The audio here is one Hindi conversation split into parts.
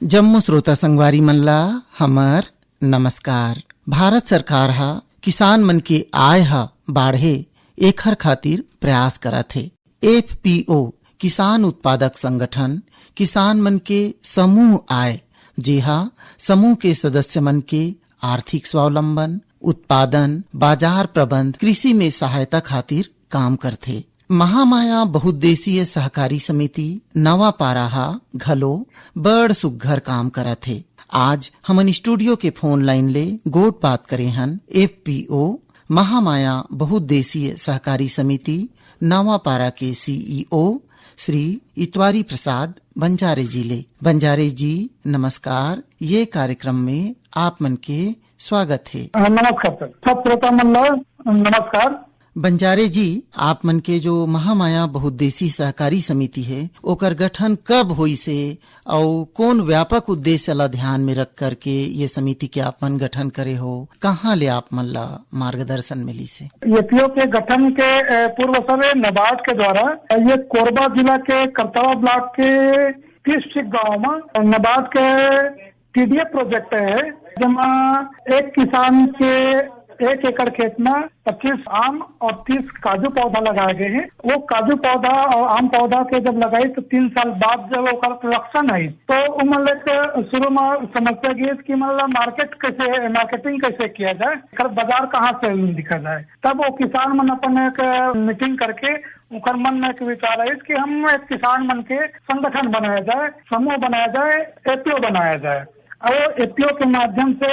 जम्मू श्रोता संगवारी मन ला हमर नमस्कार। भारत सरकार हा किसान मन के आय हा बाढ़े एखर खातिर प्रयास करत हे। FPO किसान उत्पादक संगठन किसान मन के समूह आय जेहा समूह के सदस्य मन के आर्थिक स्वावलंबन, उत्पादन, बाजार प्रबंध, कृषि में सहायता खातिर काम करथे। महामाया बहुउद्देशीय सहकारी समिति नवापारा हा घलो बड़ सुघ्घर काम करत हे। आज हमन स्टूडियो के फोन लाइन ले गोट बात करे हन FPO महामाया बहुउद्देशीय सहकारी समिति नवापारा के CEO श्री इतवारी प्रसाद बंजारे जी ले। बंजारे जी नमस्कार, ये कार्यक्रम में आप मन के स्वागत है। नमस्कार सर, सब श्रोता मन ला नमस्कार। बंजारे जी, आप मन के जो महामाया बहुउद्देशीय सहकारी समिति है ओकर गठन कब हुई से और कौन व्यापक उद्देश्य ला ध्यान में रख करके ये समिति के आप मन गठन करे हो, कहाँ ले आप मन ला मार्गदर्शन मिली से? FPO के गठन के पूर्व समय नाबार्ड के द्वारा ये कोरबा जिला के करतवा ब्लॉक के 30 गाँव में नाबार्ड के TDF प्रोजेक्ट है, जिसमें एक किसान के 1 एकड़ खेत में 25 आम और 30 काजू पौधा लगाए गए हैं। वो काजू पौधा और आम पौधा के जब लगाई तो 3 साल बाद जब वो प्रोडक्शन आई तो मतलब शुरू में समस्या की कि मतलब मार्केटिंग कैसे किया जाए, बाजार कहाँ से दिखा जाए। तब वो किसान मन अपन एक मीटिंग करके उनका मन में एक विचार है कि हम एक किसान मन के संगठन बनाया जाए, समूह बनाया जाए, FPO बनाया जाए। और FPO के माध्यम से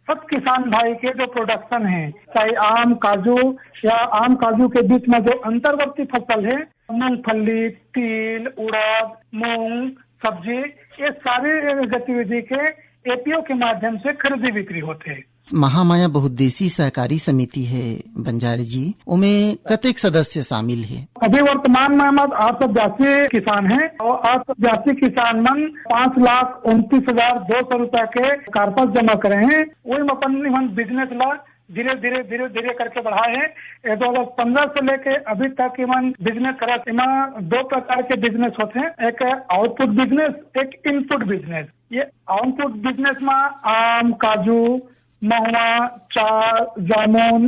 सब किसान भाई के जो प्रोडक्शन है, चाहे आम काजू या आम काजू के बीच में जो अंतर्वर्ती फसल है, मूंगफली, तिल, उड़द, मूंग, सब्जी, ये सारी गतिविधि के FPO के माध्यम से खरीदी बिक्री होते है। महामाया बहुउद्देशीय सहकारी समिति है बंजारे जी, उमें कतेक सदस्य शामिल है? अभी वर्तमान में 882 किसान हैं और 882 किसान मन 5,29,200 रुपए के कारपस जमा करे हैं। वही अपन बिजनेस ला धीरे धीरे करके बढ़ाए हैं। 2015 से लेके अभी तक इमन बिजनेस करा। इमा 2 प्रकार के बिजनेस होते हैं, एक आउटपुट बिजनेस, एक इनपुट बिजनेस। ये आउटपुट बिजनेस में आम, काजू, महुआ, चार, जामुन,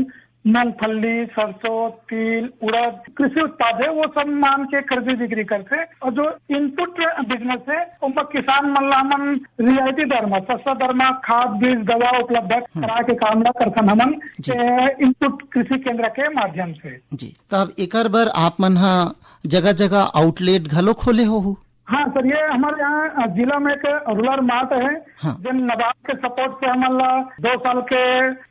मूंगफली, सरसों, तिल, उड़द कृषि उत्पाद है, वो सब मान के खरीदी बिक्री करते। और जो इनपुट बिजनेस है उनका किसान मन रियायती दर में, सस्ता दर में खाद बीज दवा उपलब्ध करा के काम ला करथन हमन इनपुट कृषि केंद्र के माध्यम से जी। तब एकर बर आप मन हा जगह जगह आउटलेट घलो खोले हो? हाँ सर, ये हमारे यहाँ जिला में एक रूरल मार्ट है। हाँ। जिन नाबार्ड के सपोर्ट से हमारा 2 साल के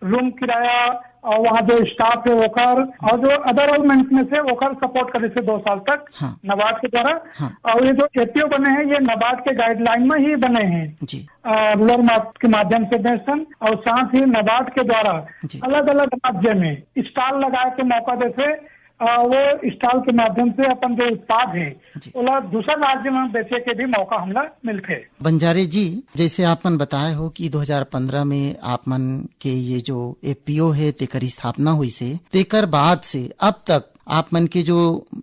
रूम किराया और वहाँ जो स्टाफ है वोकर और जो अदर मेंटेनेंस है वोकर सपोर्ट करे से 2 साल तक। हाँ। नाबार्ड के द्वारा। हाँ। और ये जो FPO बने हैं ये नाबार्ड के गाइडलाइन में ही बने हैं जी। रूरल मार्ट के माध्यम से बेचन और साथ ही नाबार्ड के द्वारा अलग अलग राज्य में स्टॉल लगाए के मौका देते, वो स्टॉल के माध्यम से अपन जो उत्पाद है वो दूसरा राज्य में बेचे के भी मौका हमला मिलते। बंजारे जी, जैसे आप मन बताए हो कि 2015 में आप मन के ये जो FPO है तेकर स्थापना हुई से तेकर बाद से अब तक आप मन के जो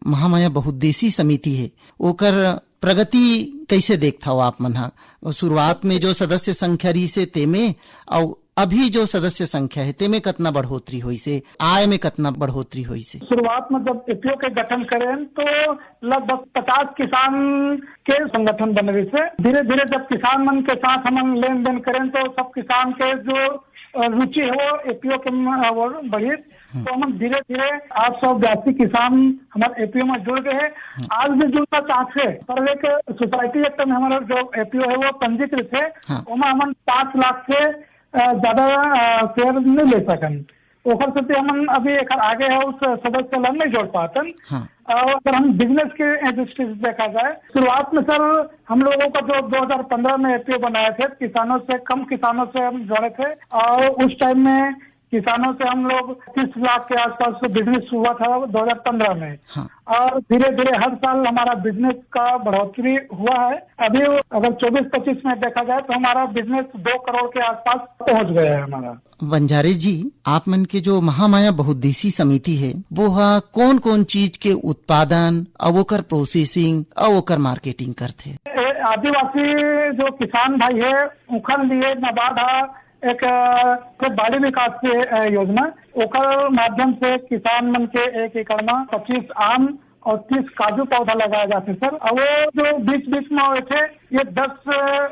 महामाया बहुउद्देशीय समिति है ओकर प्रगति कैसे देखता हो आप मन? शुरुआत में जो सदस्य संख्या रही से तेमे और अभी जो सदस्य संख्या है तेमे कितना बढ़ोतरी हुई से, आय में कितना बढ़ोतरी हुई से? शुरुआत में जब FPO के गठन करें तो लगभग 50 किसान के संगठन बन रही से। धीरे धीरे जब किसान मन के साथ हम लेन देन करें तो सब किसान के जो रुचि है वो FPO के बढ़ी। तो हम धीरे धीरे 882 किसान हमारे FPO में जुड़ गए हैं। आज भी जुड़ना चाहते हैं पर एक सोसाइटी एक्ट में हमारा जो FPO है वो पंजीकृत है। उसमें हम 5 लाख से ज्यादा शेयर नहीं ले सकन। ओकर से हम अभी एक आगे है उस सदस्य ला नहीं जोड़ पाते। और अगर हम बिजनेस के दृष्टि से देखा जाए, शुरुआत में सर हम लोगों का जो 2015 में FPO बनाए थे, किसानों से कम किसानों से हम जोड़े थे और उस टाइम में किसानों से हम लोग 30 लाख के आसपास से बिजनेस हुआ था 2015 में। हाँ। और धीरे धीरे हर साल हमारा बिजनेस का बढ़ोतरी हुआ है। अभी अगर 24-25 में देखा जाए तो हमारा बिजनेस 2 करोड़ के आसपास पहुंच गया है हमारा। बंजारे जी, आप मन के जो महामाया बहुउद्देशीय समिति है वो कौन कौन चीज के उत्पादन और ओकर प्रोसेसिंग और ओकर मार्केटिंग करथे? आदिवासी जो किसान भाई है उखर लिए नबार्ड एक बाड़ी विकास के योजना ओकर माध्यम से किसान मन के 1 एकड़ में 25 आम और 30 काजू पौधा लगाया जाते सर। और वो जो बीच बीच में हुए थे ये 10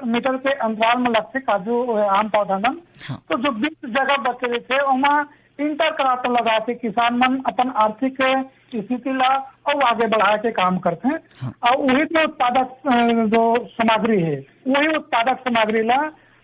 मीटर के अंतराल में लगते काजू आम पौधा मन। हाँ। तो जो बीच जगह बचे थे वहाँ इंटर कराते लगाते किसान मन अपन आर्थिक स्थिति ला और आगे बढ़ाए के काम करते हैं। हाँ। और वही जो उत्पादक जो सामग्री है वही उत्पादक सामग्री ला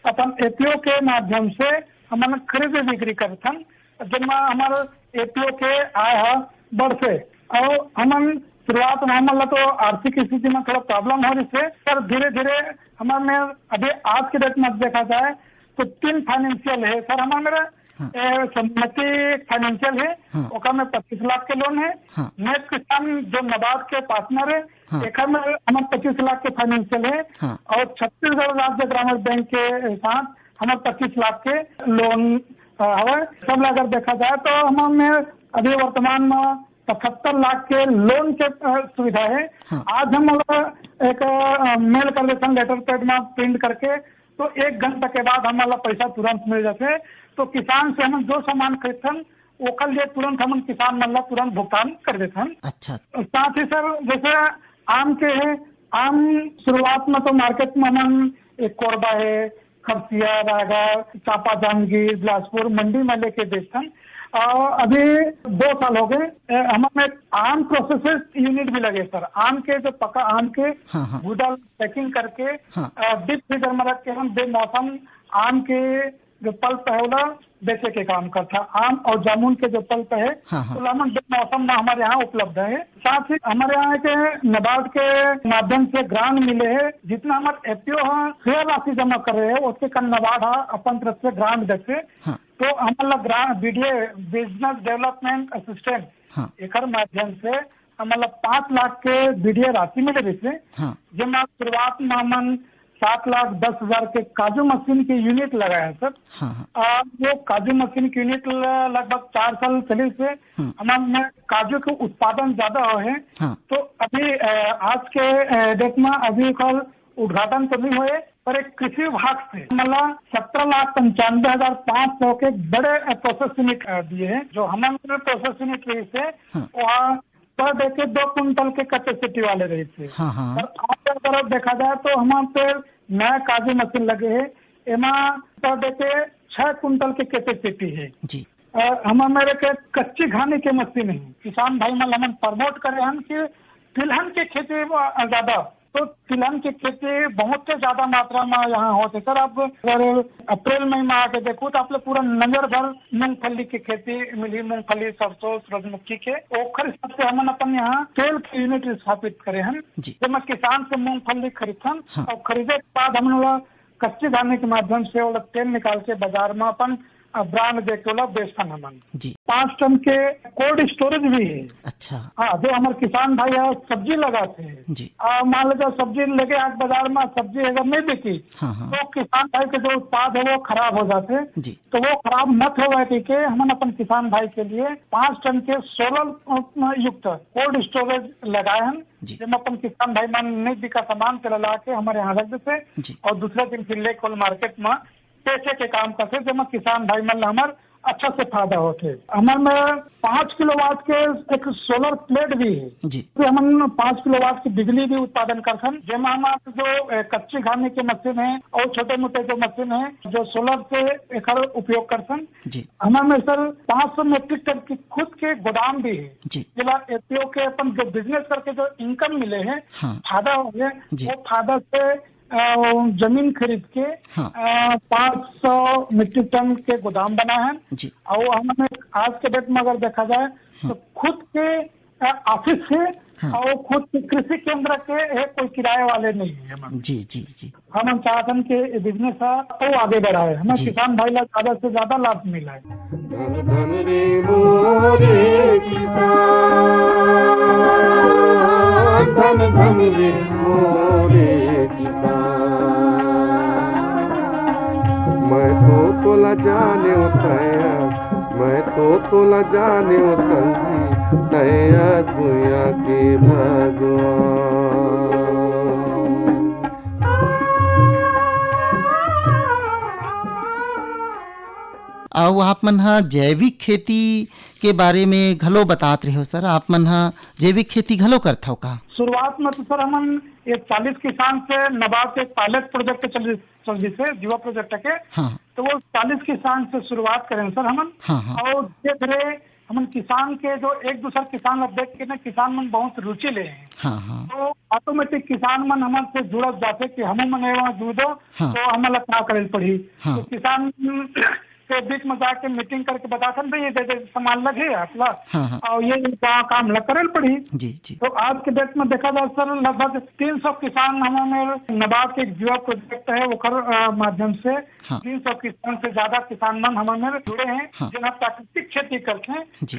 अपन एपीओ के माध्यम से हम खरीद बिक्री करते हैं जिनमें हमारे एपीओ के आय है बढ़ते। और हम शुरुआत में हमारा तो आर्थिक स्थिति में थोड़ा प्रॉब्लम हो रही है पर धीरे धीरे हमारे अभी आज के डेट में देखा जाए तो 3 फाइनेंशियल है सर हमारे। सम्मति फाइनेंशियल है। हाँ। ओका में 25 लाख के लोन है। हाँ। नेट किसान जो नबार्ड के पार्टनर है। हाँ। एक में हमारे 25 लाख के फाइनेंशियल है। हाँ। और छत्तीसगढ़ राज्य ग्रामीण बैंक के साथ हमारे 25 लाख के लोन है। सब अगर देखा जाए तो हमें अभी वर्तमान में 75 लाख के लोन के सुविधा है। हाँ। आज हम एक मेल कर देते हैं लेटर पैड में प्रिंट करके तो 1 घंटा के बाद हमारा पैसा तुरंत मिल जाते। तो किसान से हम जो सामान खरीदते हैं वो कल लिए तुरंत हम किसान मतलब तुरंत भुगतान कर देते हैं। अच्छा। साथ ही सर जैसे आम के है आम शुरुआत में तो मार्केट में हम एक कोरबा है खरसिया रायगढ़ चापा जांजगीर बिलासपुर मंडी में लेके बेचते हैं। और अभी 2 साल हो गए हमें आम प्रोसेस यूनिट भी लगे सर। आम के जो पका आम के हाँ। गुदा पैकिंग करके हाँ। डीप फ्रीजर में रख के हम बेमौसम आम के जो पल्प है वो बेचे के काम करता। आम और जामुन के जो पल्प है हाँ। तो लेमन बेमौसम में हमारे यहाँ उपलब्ध है। साथ ही हमारे यहाँ के नबार्ड के माध्यम से ग्रांट मिले हैं जितना हमारे एपीओ है शेयर राशि जमा कर रहे हैं उसके कल नबार्ड अपन तरफ से ग्रांट देते। हाँ। तो हमारा grant BDA business development assistant हाँ। एक माध्यम से हमारा 5 लाख के बीडीए राशि मिले रही। हाँ। जब शुरुआत में हमन 7,10,000 के काजू मशीन की यूनिट लगाए सर। हाँ। वो काजू मशीन की यूनिट लगभग 4 साल चली से हमारे काजू के उत्पादन ज्यादा हुए हैं। हाँ। तो अभी आज के डेट में अभी कल उद्घाटन तो नहीं हुए पर एक कृषि विभाग से मतलब 17,95,500 के बड़े प्रोसेस यूनिट दिए हैं जो हमारे प्रोसेस यूनिट रही से वहाँ पर देखे 2 कुंटल के कैपेसिटी वाले रही थे। हाँ। हाँ। और आज तरफ देखा जाए तो हमारे पे नया काजू मशीन लगे है एमा पर देखे 6 कुंटल के कैपेसिटी है जी। मेरे के कच्ची घानी के मशीन है। किसान भाई मतलब हम प्रमोट करे हैं कि तिलहन की खेती ज्यादा तो तिलहन की खेती बहुत से ज्यादा मात्रा में यहाँ होते सर। अब अगर अप्रैल मई में आके देखो तो आपने पूरा नजर भर मूंगफली की खेती मिली। मूंगफली सरसों सूरजमुखी के ओखर हिसाब से हम अपन यहाँ तेल की यूनिट स्थापित करे हैं जब मैं किसान से मूंगफली खरीदता। हाँ। और खरीदे के बाद हम लोग कच्चे दाने के माध्यम से वो तेल निकाल के बाजार में अपन ब्रांड देके वाला बेचता हमन जी। 5 टन के कोल्ड स्टोरेज भी है। अच्छा। हाँ जो हमारे किसान भाई है सब्जी लगाते हैं जी। मान लीजिए सब्जी लेके आज बाजार में सब्जी अगर नहीं बिकी हाँ। हाँ। तो किसान भाई के जो उत्पाद है वो खराब हो जाते हैं जी। तो वो खराब मत हो गए के हम अपन किसान भाई के लिए 5 टन के सोलर युक्त कोल्ड स्टोरेज लगाए हैं जब अपन किसान भाई मान नहीं बिका सामान के ला के हमारे यहाँ रख देते और दूसरे दिन फिर लेकर मार्केट में पैसे के काम करते जब किसान भाई मतलब हमारे अच्छा से फायदा होते। हमारे में 5 किलोवाट के एक सोलर प्लेट भी है जी। तो हम 5 किलोवाट की बिजली भी उत्पादन करते हैं जिसमें हमारे जो कच्ची घानी की मशीन है और छोटे मोटे जो मशीन है जो सोलर से एक उपयोग करते हैं। हमारे में सर 500 मीट्रिक टन की खुद के गोदाम भी है जिला एपीओ के अपन जो बिजनेस करके जो इनकम मिले हैं फायदा हो गया वो फायदा से जमीन खरीद के 500 मीट्रिक टन के गोदाम बना है। और हमने आज के डेट में अगर देखा जाए तो खुद के ऑफिस से और खुद कृषि केंद्र के कोई किराए वाले नहीं है हम। जी जी जी। हम चाहतन के बिजनेस तो आगे बढ़ाए, हमें जी। किसान भाई ला ज्यादा से ज्यादा लाभ मिला है। धन धन रे मोरे किसान, धन धन रे मोरे किसान। मैं तो तोला जाने उठाया, मैं तो तोला जाने उठाई, तया दुनिया के भगवान। आओ आप मन हा जैविक खेती के बारे में घलो बतात रहे हो सर, आप मन हा जैविक खेती घलो करथो का? शुरुआत में तो सर हम ये 40 किसान से नबार्ड के पायलट प्रोजेक्ट चल से जीवा प्रोजेक्ट के, हाँ तो वो 40 किसान से शुरुआत करें सर हमन। हाँ हाँ और धीरे धीरे हमन किसान के जो एक दूसरा किसान ला देख के ना किसान मन बहुत रुचि ले हैं, हाँ हाँ तो ऑटोमेटिक किसान मन हमन से जुड़त जाते कि हम मन वहाँ जुड़ दो, हाँ। तो हमें ला क्या करे पड़ी। हाँ। तो किसान के बीच में जाके मीटिंग करके बताते भाई ये दे सामान लगे आपला, हाँ हाँ। और ये काम ला करे पड़ी। जी जी। तो आज के डेट में देखा जाए सर लगभग 300 किसान हमारे नबार्ड के एक युवा प्रोजेक्ट है वो माध्यम से हाँ। 300 किसान से ज्यादा किसान मन हमारे जुड़े हैं, हाँ। जिन्हें प्राकृतिक खेती करते हैं। जी।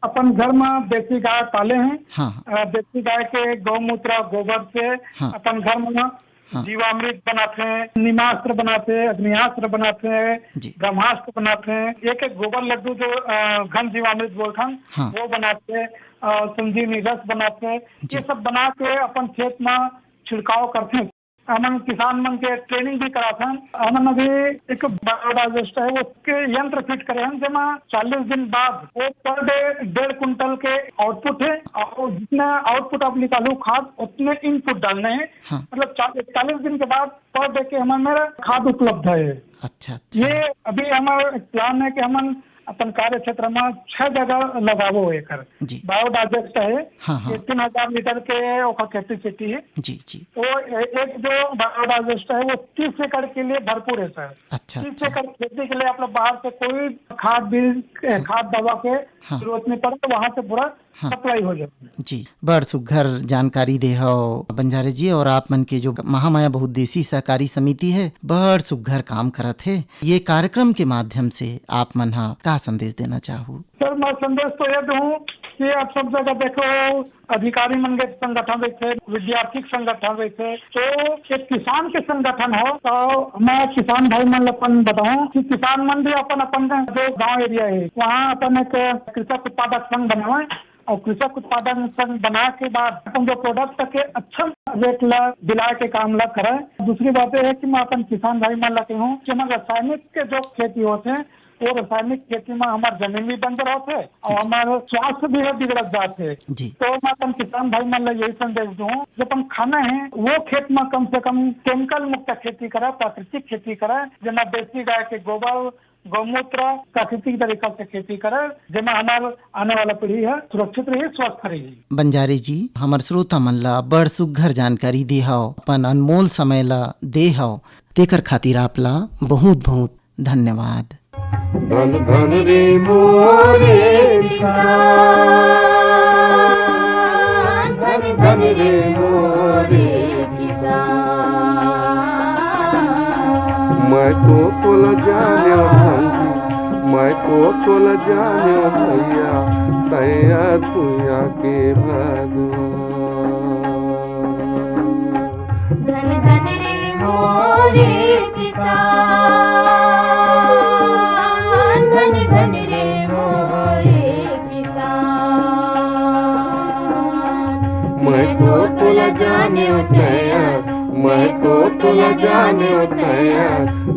अपन घर में देसी गाय पाले हैं, हाँ देसी गाय के गौमूत्र गोबर से हाँ। अपन घर में हाँ। जीवामृत बनाते हैं, निमास्त्र बनाते हैं, अग्नियास्त्र बनाते हैं, जी। ब्रह्मास्त्र बनाते हैं, एक एक गोबर लड्डू जो घन जीवामृत बोलते हैं हाँ। वो बनाते हैं, संजीवनी रस बनाते हैं। जी। ये सब बना के अपन खेत में छिड़काव करते हैं। हमन किसान मन के ट्रेनिंग भी कराते हैं। हमन अभी एक बायोडाइजेस्ट है वो के यंत्र फिट करे हैं, जमा 40 दिन बाद वो पर डे 1.5 कुंटल के आउटपुट है, और जितना आउटपुट आप निकालो खाद उतने इनपुट डालने हैं। हाँ। मतलब 40 दिन के बाद पर डे के हमारे खाद उपलब्ध है। अच्छा अच्छा। ये अभी हमारा प्लान है कि हम अपन कार्य क्षेत्र में 6 जगह लगावो एकर जी। बायोडाइजेस्ट है। हाँ, हाँ। ये 3000 लीटर के ओकर कैपेसिटी है। जी जी। तो एक जो बायोडाइजेस्ट है वो 30 एकड़ के लिए भरपूर है सर। अच्छा 30 अच्छा। एकड़ खेती के लिए आप लोग बाहर से कोई खाद बीज खाद दवा के हाँ। जरूरत नहीं पड़े, वहाँ से पूरा हाँ। सप्लाई हो जाती है। जी, बड़ सुघर जानकारी दे हो बंजारे जी, और आप मन के जो महामाया बहुउद्देशीय सहकारी समिति है बड़ सुघर काम करत है। ये कार्यक्रम के माध्यम से आप मन हा का संदेश देना चाहूँ? सर मैं संदेश तो ये दूँ कि आप सब जगह देखो अधिकारी मन के संगठन रहते, विद्यार्थी संगठन रहते, तो एक किसान के संगठन हो। तो मैं किसान भाई मन अपन बताऊं कि किसान मन भी अपन अपन जो गांव एरिया है वहाँ अपन एक कृषक उत्पादक संघ बनाए, और कृषक उत्पादन संघ बना के बाद अपन जो प्रोडक्ट के अच्छा रेट ला दिला के काम ला करे। दूसरी बात है कि मैं अपन किसान भाई मन ला कहूँ कि हम रासायनिक के जो खेती होते हैं वो रासायनिक खेती में हमारे जमीन भी बंजर होते और हमारे स्वास्थ्य भी बिगड़त जाते। तो मैं अपन किसान भाई मन ला यही संदेश दूँ, जो अपन खाना है वो खेत में कम से कम केमिकल मुक्त खेती करे, प्राकृतिक खेती करे, जना देसी गाय के गोबर गौमूत्र प्राकृतिक तरीका से खेती करे, जेमा हमारे आने वाला पीढ़ी है सुरक्षित रही, स्वस्थ रही। बंजारे जी, हमार श्रोता मन ला बड़ सुघर जानकारी दे हो, अपन अनमोल समय ला दे हो, तेकर खातिर आप ला बहुत बहुत धन्यवाद। धन धन रे मोरे किसान, धन धन रे मोरे किसान। मैं तो तोला जाने भंगी, मैं तो तोला जाने भैया, तया तुया के भगवान। धन धन रे मोरे किसान, धन धन रे मोरे किसान। मैं तो तोला जाने तया, मैं तो तोला जाने तया,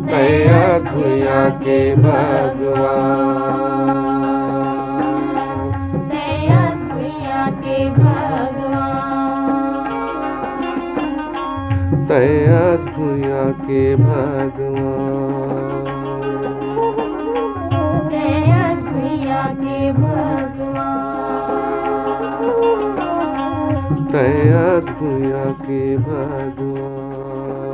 तया तुया के भगवान। तया तुया के भगवान, तया तुया के भगवान। तया तुया के भगवान, तया तुया के भगवान।